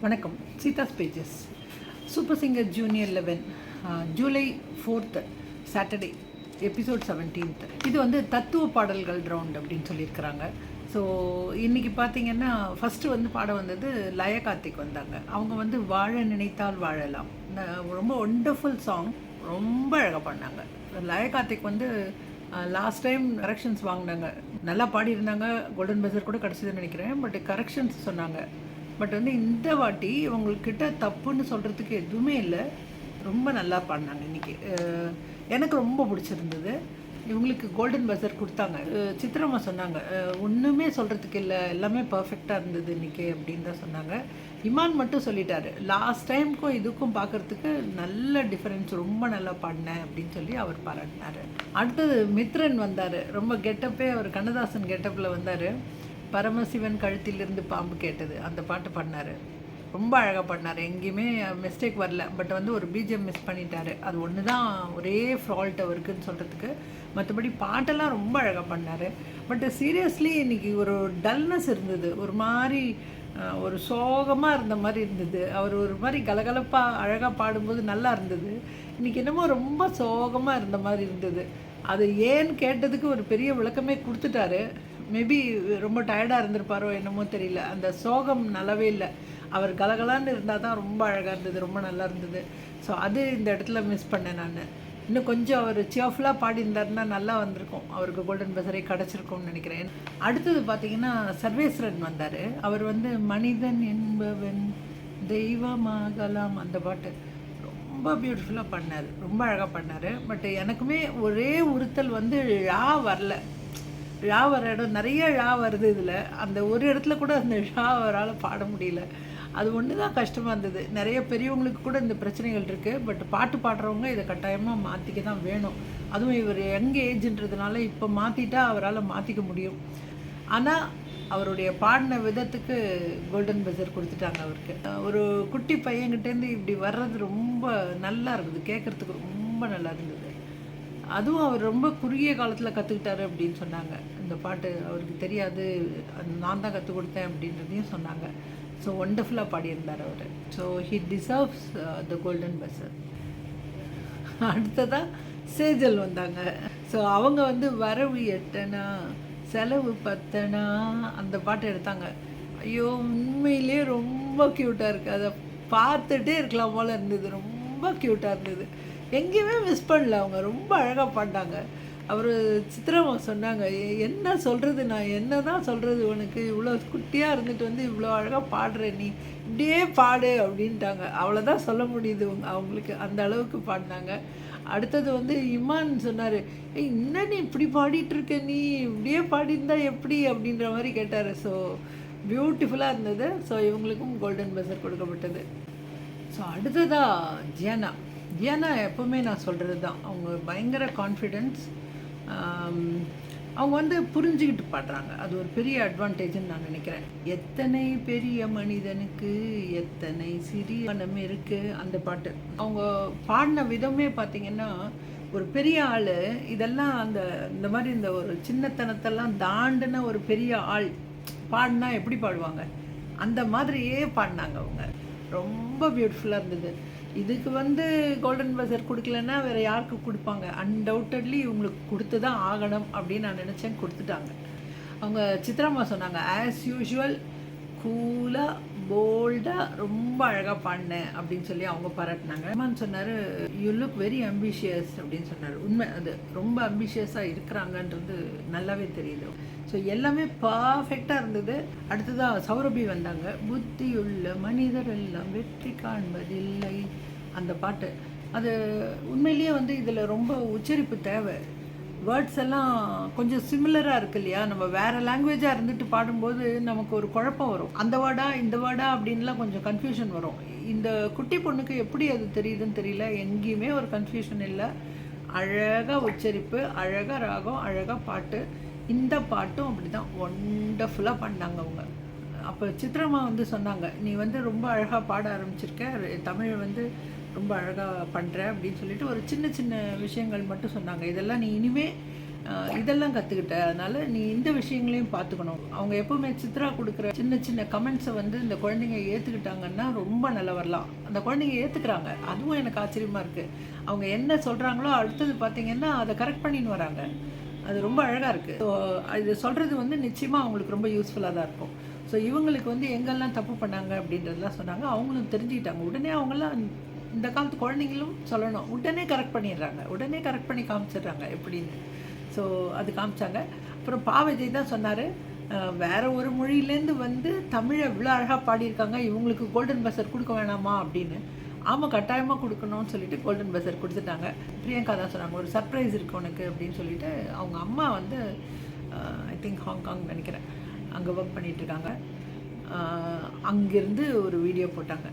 வணக்கம். Seetha's pages Super Singer Junior 11 July 4th Saturday episode 17th. இது வந்து தத்துவ பாடல்கள் ரவுண்ட் அப்படின்னு சொல்லியிருக்கிறாங்க. ஸோ இன்றைக்கி பார்த்தீங்கன்னா ஃபஸ்ட்டு வந்து பாடம் வந்தது லய கார்த்திக் வந்தாங்க. அவங்க வந்து வாழ நினைத்தால் வாழலாம், ரொம்ப ஒண்டர்ஃபுல் சாங், ரொம்ப அழகாக பண்ணாங்க. லய கார்த்திக் வந்து லாஸ்ட் டைம் கரெக்ஷன்ஸ் வாங்கினாங்க, நல்லா பாடியிருந்தாங்க, கோல்டன் பஸர் கூட கிடச்சிதுன்னு நினைக்கிறேன். பட் கரெக்ஷன்ஸ் சொன்னாங்க. பட் வந்து இந்த வாட்டி உங்கள்கிட்ட தப்புன்னு சொல்கிறதுக்கு எதுவுமே இல்லை, ரொம்ப நல்லா பாடினாங்க இன்றைக்கி. எனக்கு ரொம்ப பிடிச்சிருந்தது. இவங்களுக்கு கோல்டன் பஸர் கொடுத்தாங்க. சித்ரம்மா சொன்னாங்க ஒன்றுமே சொல்கிறதுக்கு இல்லை, எல்லாமே பர்ஃபெக்டாக இருந்தது இன்றைக்கி அப்படின்னு தான் சொன்னாங்க. இமான் மட்டும் சொல்லிட்டாரு, லாஸ்ட் டைமுக்கும் இதுக்கும் பார்க்குறதுக்கு நல்ல டிஃப்ரென்ஸ், ரொம்ப நல்லா பாடினேன் அப்படின்னு சொல்லி அவர் பாராட்டினார். அடுத்தது மித்ரன் வந்தார். ரொம்ப கெட்டப்பே அவர் கண்ணதாசன் கெட்டப்பில் வந்தார். பரமசிவன் கழுத்திலிருந்து பாம்பு கேட்டது அந்த பாட்டு பண்ணார், ரொம்ப அழகாக பண்ணார், எங்கேயுமே மிஸ்டேக் வரல. பட் வந்து ஒரு பிஜிஎம் மிஸ் பண்ணிட்டார், அது ஒன்று தான் ஒரே ஃபால்ட் அவருக்குன்னு சொல்கிறதுக்கு. மற்றபடி பாட்டெல்லாம் ரொம்ப அழகாக பண்ணார். பட் சீரியஸ்லி இன்றைக்கி ஒரு டல்னஸ் இருந்தது, ஒரு மாதிரி ஒரு சோகமாக இருந்த மாதிரி இருந்தது. அவர் ஒரு மாதிரி கலகலப்பாக அழகாக பாடும்போது நல்லா இருந்தது. இன்றைக்கி என்னமோ ரொம்ப சோகமாக இருந்த மாதிரி இருந்தது. அது ஏன்னு கேட்டதுக்கு ஒரு பெரிய விளக்கமே கொடுத்துட்டாரு. மேபி ரொம்ப டயர்டாக இருந்திருப்பாரோ என்னமோ தெரியல, அந்த சோகம் நல்லாவே இல்லை. அவர் கலகலான்னு இருந்தால் தான் ரொம்ப அழகாக இருந்தது, ரொம்ப நல்லா இருந்தது. ஸோ அது இந்த இடத்துல மிஸ் பண்ணேன் நான். இன்னும் கொஞ்சம் அவர் சியர்ஃபுல்லாக பாடியிருந்தாருன்னா நல்லா வந்திருக்கும், அவருக்கு கோல்டன் பஸரே கிடச்சிருக்கும்னு நினைக்கிறேன். அடுத்தது பார்த்திங்கன்னா சர்வேஸ்வரன் வந்தார். அவர் வந்து மனிதன் என்பவன் தெய்வமாகலாம் அந்த பாட்டு ரொம்ப பியூட்டிஃபுல்லாக பண்ணார், ரொம்ப அழகாக பண்ணார். பட் எனக்குமே ஒரே உறுத்தல் வந்து வரல. வர இடம் நிறைய வருது இதில், அந்த ஒரு இடத்துல கூட அந்த அவரால் பாட முடியல. அது ஒன்று தான் கஷ்டமாக இருந்தது. நிறைய பெரியவங்களுக்கு கூட இந்த பிரச்சனைகள் இருக்குது. பட் பாட்டு பாடுறவங்க இதை கட்டாயமாக மாற்றிக்க தான் வேணும். அதுவும் இவர் யங் ஏஜ்ன்றதுனால இப்போ மாற்றிட்டா அவரால் மாற்றிக்க முடியும். ஆனால் அவருடைய பாடின விதத்துக்கு கோல்டன் பஸர் கொடுத்துட்டாங்க அவருக்கு. ஒரு குட்டி பையன்கிட்டேருந்து இப்படி வர்றது ரொம்ப நல்லா இருக்குது, கேட்குறதுக்கு ரொம்ப நல்லா இருந்தது. அதுவும் அவர் ரொம்ப குறுகிய காலத்தில் கற்றுக்கிட்டாரு அப்படின்னு சொன்னாங்க. இந்த பாட்டு அவருக்கு தெரியாது, நான் தான் கற்றுக் கொடுத்தேன் அப்படின்றதையும் சொன்னாங்க. ஸோ ஒண்டர்ஃபுல்லாக பாடியிருந்தார் அவர். So he deserves the golden buzzer. அடுத்ததாக சேஜல் வந்தாங்க. ஸோ அவங்க வந்து வரவு 8 செலவு 10 அந்த பாட்டு எடுத்தாங்க. ஐயோ உண்மையிலே ரொம்ப க்யூட்டாக இருக்குது, அதை பார்த்துட்டே இருக்கலாம் போல் இருந்தது, ரொம்ப க்யூட்டாக இருந்தது. எங்கேயுமே மிஸ் பண்ணல, அவங்க ரொம்ப அழகாக பாடினாங்க. அவர் சித்ரம்மா சொன்னாங்க, என்ன சொல்கிறது, நான் என்ன தான் சொல்கிறது, உனக்கு இவ்வளோ குட்டியாக இருந்துட்டு வந்து இவ்வளோ அழகாக பாடுற, நீ இப்படியே பாடு அப்படின்ட்டாங்க. அவ்வளோதான் சொல்ல முடியுது அவங்களுக்கு, அந்த அளவுக்கு பாடினாங்க. அடுத்தது வந்து இமான் சொன்னார், இன்னும் நீ இப்படி பாடிட்டுருக்க, நீ இப்படியே பாடியிருந்தா எப்படி அப்படின்ற மாதிரி கேட்டார். ஸோ பியூட்டிஃபுல்லாக இருந்தது. ஸோ இவங்களுக்கும் கோல்டன் பஸர் கொடுக்கப்பட்டது. ஸோ அடுத்ததாக ஜியானா எப்போவுமே நான் சொல்கிறது தான், அவங்க பயங்கர கான்ஃபிடென்ஸ். அவங்க வந்து புரிஞ்சுக்கிட்டு பாடுறாங்க, அது ஒரு பெரிய அட்வான்டேஜ்னு நான் நினைக்கிறேன். எத்தனை பெரிய மனிதனுக்கு எத்தனை சிறிய மனம் இருக்குது அந்த பாட்டு. அவங்க பாடின விதமே பார்த்திங்கன்னா ஒரு பெரிய ஆள், இதெல்லாம் இந்த மாதிரி இந்த ஒரு சின்னத்தனத்தெல்லாம் தாண்டின ஒரு பெரிய ஆள் பாடினா எப்படி பாடுவாங்க, அந்த மாதிரியே பாடினாங்க அவங்க. ரொம்ப பியூட்டிஃபுல்லாக இருந்தது. இதுக்கு வந்து கோல்டன் பஸர் கொடுக்கலன்னா வேறு யாருக்கு கொடுப்பாங்க? அன்டவுட்டட்லி இவங்களுக்கு கொடுத்து தான் ஆகணும் அப்படின்னு நான் நினச்சேன், கொடுத்துட்டாங்க. அவங்க சித்ராம்மா சொன்னாங்க, ஆஸ் யூஷுவல் கூலாக போல்டாக ரொம்ப அழகாக பாடினேன் அப்படின்னு சொல்லி அவங்க பாராட்டினாங்க. அம்மான்னு சொன்னார், யூ லுக் வெரி அம்பிஷியஸ் அப்படின்னு சொன்னார். உண்மை, அது ரொம்ப அம்பிஷியஸாக இருக்கிறாங்கன்றது நல்லாவே தெரியுது. ஸோ எல்லாமே பர்ஃபெக்டாக இருந்தது. அடுத்ததாக சௌரபி வந்தாங்க. புத்தியுள்ள மனிதர் எல்லாம் வெற்றி காண்பதில்லை அந்த பாட்டு. அது உண்மையிலேயே வந்து இதில் ரொம்ப உச்சரிப்பு தேவை. வேர்ட்ஸ் எல்லாம் கொஞ்சம் சிமிலராக இருக்கு இல்லையா, நம்ம வேறு லாங்குவேஜாக இருந்துட்டு பாடும்போது நமக்கு ஒரு குழப்பம் வரும், அந்த வேர்டா இந்த வேர்டா அப்படின்லாம் கொஞ்சம் கன்ஃபியூஷன் வரும். இந்த குட்டி பொண்ணுக்கு எப்படி அது தெரியுதுன்னு தெரியல, எங்கேயுமே ஒரு கன்ஃபியூஷன் இல்லை. அழகாக உச்சரிப்பு, அழகாக ராகம், அழகாக பாட்டு. இந்த பாட்டும் அப்படி தான் ஒண்டர்ஃபுல்லாக பண்ணாங்க அவங்க. அப்போ சித்ரம்மா வந்து சொன்னாங்க, நீ வந்து ரொம்ப அழகாக பாட ஆரம்பிச்சிருக்க, தமிழ் வந்து ரொம்ப அழகாக பண்ணுற அப்படின்னு சொல்லிட்டு ஒரு சின்ன சின்ன விஷயங்கள் மட்டும் சொன்னாங்க. இதெல்லாம் நீ இனிமேல் இதெல்லாம் கற்றுக்கிட்ட. அதனால் நீ இந்த விஷயங்களையும் பார்த்துக்கணும். அவங்க எப்போவுமே சித்ரா கொடுக்குற சின்ன சின்ன கமெண்ட்ஸை வந்து இந்த குழந்தைங்க ஏற்றுக்கிட்டாங்கன்னா ரொம்ப நல்லா வரலாம். அந்த குழந்தைங்க ஏற்றுக்கிறாங்க, அதுவும் எனக்கு ஆச்சரியமாக இருக்குது. அவங்க என்ன சொல்கிறாங்களோ அடுத்தது பார்த்திங்கன்னா அதை கரெக்ட் பண்ணின்னு வராங்க. அது ரொம்ப அழகாக இருக்குது. ஸோ இது சொல்கிறது வந்து நிச்சயமாக அவங்களுக்கு ரொம்ப யூஸ்ஃபுல்லாக தான் இருக்கும். ஸோ இவங்களுக்கு வந்து எங்கெல்லாம் தப்பு பண்ணாங்க அப்படின்றதெல்லாம் சொன்னாங்க. அவங்களும் தெரிஞ்சுக்கிட்டாங்க. உடனே அவங்களாம் இந்த காலத்து குழந்தைங்களும் சொல்லணும், உடனே கரெக்ட் பண்ணிடுறாங்க, உடனே கரெக்ட் பண்ணி காமிச்சிடுறாங்க எப்படின்னு. ஸோ அது காமிச்சாங்க. அப்புறம் விஜய் தான் சொன்னார், வேறு ஒரு மொழியிலேருந்து வந்து தமிழை இவ்வளோ அழகாக பாடியிருக்காங்க, இவங்களுக்கு கோல்டன் பஸ்ஸர் கொடுக்க வேணாமா அப்படின்னு. ஆமாம், கட்டாயமாக கொடுக்கணும்னு சொல்லிட்டு கோல்டன் பஸ்ஸர் கொடுத்துட்டாங்க. பிரியங்கா தான் சொன்னாங்க, ஒரு சர்ப்ரைஸ் இருக்குது உனக்கு அப்படின்னு சொல்லிட்டு. அவங்க அம்மா வந்து ஐ திங்க் ஹாங்காங் நினைக்கிறேன், அங்கே ஒர்க் பண்ணிகிட்ருக்காங்க. அங்கேருந்து ஒரு வீடியோ போட்டாங்க.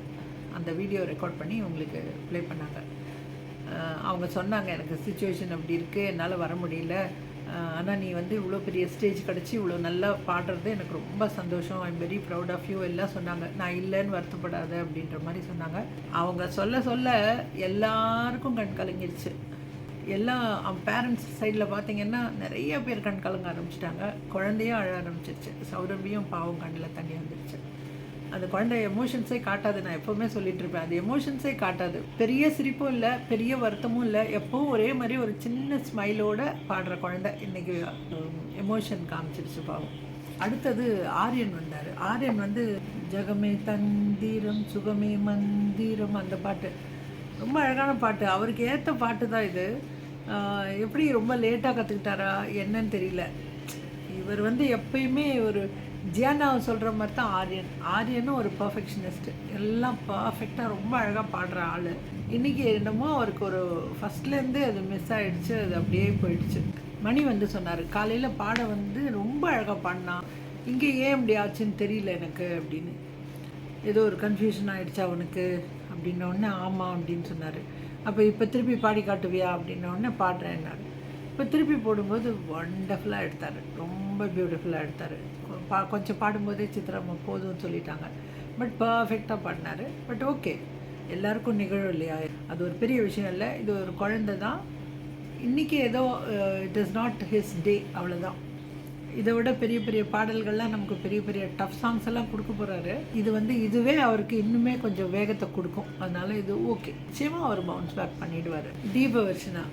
அந்த வீடியோ ரெக்கார்ட் பண்ணி உங்களுக்கு ப்ளே பண்ணாங்க. அவங்க சொன்னாங்க, எனக்கு சுச்சுவேஷன் அப்படி இருக்குது, என்னால் வர முடியல, ஆனால் நீ வந்து இவ்வளோ பெரிய ஸ்டேஜ் கிடச்சி இவ்வளோ நல்லா பாடுறது எனக்கு ரொம்ப சந்தோஷம், I'm very proud of you எல்லாம் சொன்னாங்க. நான் இல்லைன்னு வருத்தப்படாத அப்படின்ற மாதிரி சொன்னாங்க. அவங்க சொல்ல சொல்ல எல்லாருக்கும் கண் கலங்கிடுச்சு. எல்லாம் அவங்க பேரண்ட்ஸ் சைடில் பார்த்திங்கன்னா நிறைய பேர் கண் கலங்க ஆரம்பிச்சிட்டாங்க. குழந்தையும் அழ ஆரம்பிச்சிருச்சு. சௌரபியும் பாவம் கண்ணில் தண்ணி வந்துடுச்சு. அந்த குழந்தை எமோஷன்ஸே காட்டாது. நான் எப்போவுமே சொல்லிகிட்ருப்பேன், அது எமோஷன்ஸே காட்டாது. பெரிய சிரிப்பும் இல்லை, பெரிய வருத்தமும் இல்லை, எப்போவும் ஒரே மாதிரி ஒரு சின்ன ஸ்மைலோடு பாடுற குழந்தை இன்றைக்கி எமோஷன் காமிச்சிருச்சு பாவம். அடுத்தது ஆரியன் வந்தார். ஆரியன் வந்து ஜகமே தந்திரம் சுகமே மந்திரம், அந்த பாட்டு ரொம்ப அழகான பாட்டு. அவருக்கு ஏற்ற பாட்டு தான் இது. எப்படி ரொம்ப லேட்டாக கற்றுக்கிட்டாரா என்னன்னு தெரியல. இவர் வந்து எப்பயுமே ஒரு ஜியானாவை சொல்கிற மாதிரி தான் ஆரியனும் ஒரு பர்ஃபெக்ஷனிஸ்ட்டு. எல்லாம் பர்ஃபெக்டாக ரொம்ப அழகாக பாடுற ஆள். இன்றைக்கி என்னமோ அவருக்கு ஒரு ஃபஸ்ட்லேருந்தே அது மிஸ் ஆகிடுச்சு, அது அப்படியே போயிடுச்சு. மணி வந்து சொன்னார், காலையில் பாட வந்து ரொம்ப அழகாக பாடினான், இங்கே ஏன் இப்படி ஆச்சுன்னு தெரியல எனக்கு அப்படின்னு. ஏதோ ஒரு கன்ஃபியூஷன் ஆகிடுச்சா அவனுக்கு அப்படின்னோடனே ஆமாம் அப்படின்னு சொன்னார். அப்போ இப்போ திருப்பி பாடி காட்டுவியா அப்படின்னோடனே பாடுறேன்னாரு. இப்போ திருப்பி போடும்போது ஒண்டர்ஃபுல்லாக எடுத்தார், ரொம்ப பியூட்டிஃபுல்லாக எடுத்தார். கொஞ்சம் பாடும்போதே சித்ராம்மா போதும்னு சொல்லிட்டாங்க. பட் பர்ஃபெக்டாக பாடினார். பட் ஓகே, எல்லாருக்கும் நிகழும் இல்லையா, அது ஒரு பெரிய விஷயம் இல்லை. இது ஒரு குழந்தை தான். இன்றைக்கி ஏதோ இட் இஸ் நாட் ஹிஸ் டே, அவ்வளோதான். இதை விட பெரிய பெரிய பாடல்கள்லாம் நமக்கு பெரிய பெரிய டஃப் சாங்ஸ் எல்லாம் கொடுக்க போகிறாரு. இது வந்து இதுவே அவருக்கு இன்னுமே கொஞ்சம் வேகத்தை கொடுக்கும். அதனால் இது ஓகே, நிச்சயமாக அவர் பவுன்ஸ் பேக் பண்ணிவிடுவார். தீபவர்ஷனா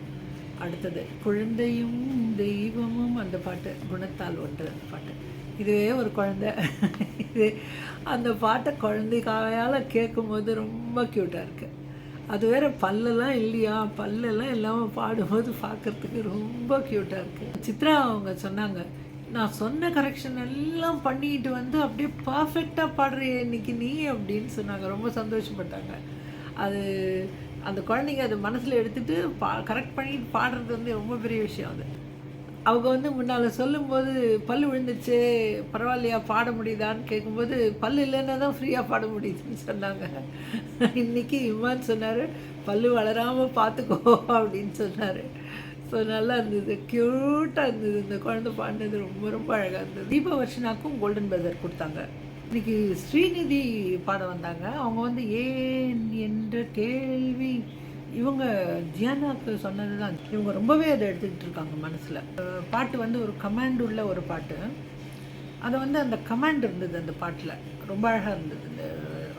அடுத்தது குழந்தையும் தெய்வமும், அந்த பாட்டு குணத்தால் ஒன்று, அந்த பாட்டு இதுவே ஒரு குழந்தை. இது அந்த பாட்டை குழந்தைக்காயால் கேட்கும்போது ரொம்ப க்யூட்டாக இருக்குது. அது வேறு பல்லெல்லாம் இல்லையா, பல்லெல்லாம் இல்லாமல் பாடும்போது பார்க்குறதுக்கு ரொம்ப க்யூட்டாக இருக்குது. சித்ரா அவங்க சொன்னாங்க, நான் சொன்ன கரெக்ஷன் எல்லாம் பண்ணிட்டு வந்து அப்படியே பர்ஃபெக்டாக பாடுறிய இன்றைக்கி நீ அப்படின்னு சொன்னாங்க. ரொம்ப சந்தோஷப்பட்டாங்க. அது அந்த குழந்தைங்க அது மனசில் எடுத்துகிட்டு கரெக்ட் பண்ணிட்டு பாடுறது வந்து ரொம்ப பெரிய விஷயம். அது அவங்க வந்து முன்னால் சொல்லும்போது பல் விழுந்துச்சு பரவாயில்லையா பாட முடியுதான்னு கேட்கும்போது பல் இல்லைன்னா தான் ஃப்ரீயாக பாட முடியுதுன்னு சொன்னாங்க. இன்றைக்கி இம்மான் சொன்னார், பல் வளராமல் பார்த்துக்கோ அப்படின்னு சொன்னார். ஸோ நல்லா இருந்தது, க்யூட்டாக இருந்தது. இந்த குழந்தை பாடினது ரொம்ப ரொம்ப அழகாக இருந்தது. தீபவர்ஷனாக்கும் கோல்டன் பஸர் கொடுத்தாங்க. இன்றைக்கி ஸ்ரீநிதி பாட வந்தாங்க. அவங்க வந்து ஏன் என்ற கேள்வி இவங்க ஜியானாவுக்கு சொன்னது தான். இவங்க ரொம்பவே அதை எடுத்துக்கிட்டு இருக்காங்க மனசில். பாட்டு வந்து ஒரு கமாண்ட் உள்ள ஒரு பாட்டு. அதை வந்து அந்த கமாண்ட் இருந்தது அந்த பாட்டில், ரொம்ப அழகாக இருந்தது. இந்த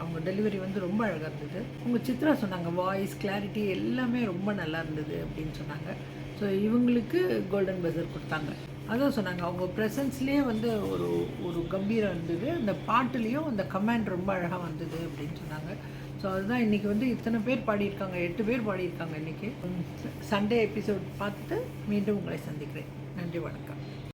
அவங்க டெலிவரி வந்து ரொம்ப அழகாக இருந்தது. உங்கள் சித்ரா சொன்னாங்க, வாய்ஸ் கிளாரிட்டி எல்லாமே ரொம்ப நல்லா இருந்தது அப்படின்னு சொன்னாங்க. ஸோ இவங்களுக்கு கோல்டன் பஸர் கொடுத்தாங்க. அதான் சொன்னாங்க, அவங்க ப்ரெசன்ஸ்லேயே வந்து ஒரு ஒரு கம்பீரம் இருந்தது. அந்த பாட்டுலேயும் அந்த கமாண்ட் ரொம்ப அழகாக வந்தது அப்படின்னு சொன்னாங்க. ஸோ அதுதான் இன்றைக்கி வந்து இத்தனை பேர் பாடியிருக்காங்க, 8 பேர் பாடியிருக்காங்க இன்றைக்கி. சண்டே எபிசோட் பார்த்துட்டு மீண்டும் உங்களை சந்திக்கிறேன். நன்றி, வணக்கம்.